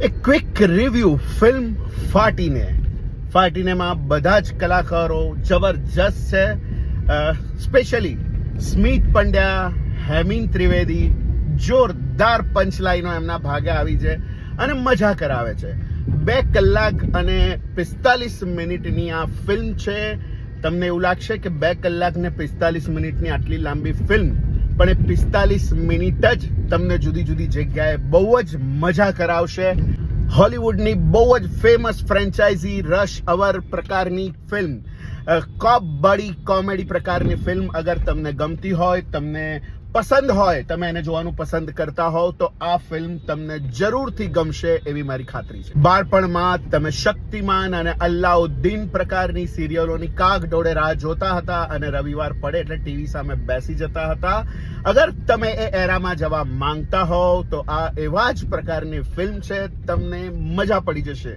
એક quick review film ફાટીને માં બધા જ કલાકારો જબરજસ્ત છે. સ્પેશિયલી સ્મિત પંડ્યા, હેમિન ત્રિવેદી જોરદાર પંચલાઈનો એમના ભાગે આવી છે અને મજા કરાવે છે. 2 કલાક અને 45 મિનિટની આ ફિલ્મ છે. તમને એવું લાગશે કે 2 કલાક ને 45 મિનિટની આટલી લાંબી ફિલ્મ, પણ એ 45 મિનિટ જ તમને જુદી જુદી જગ્યાએ બહુ જ મજા કરાવશે. હોલિવૂડની બહુ જ ફેમસ ફ્રેન્ચાઇઝી રશ અવર પ્રકારની ફિલ્મ, કોપ બડી કોમેડી પ્રકારની ફિલ્મ અગર તમને ગમતી હોય, તમને પસંદ હોય, તમે એને જોવાનું પસંદ કરતા હોવ તો આ ફિલ્મ તમને જરૂરથી ગમશે એવી મારી ખાતરી છે. બાળપણમાં તમે શક્તિમાન અને અલ્લાઉદ્દીન પ્રકારની સિરિયલોની કાગ ડોળે રાહ જોતા હતા અને રવિવાર પડે એટલે ટીવી સામે બેસી જતા હતા. અગર તમે એ એરામાં જવા માંગતા હોવ તો આ એવા જ પ્રકારની ફિલ્મ છે, તમને મજા પડી જશે.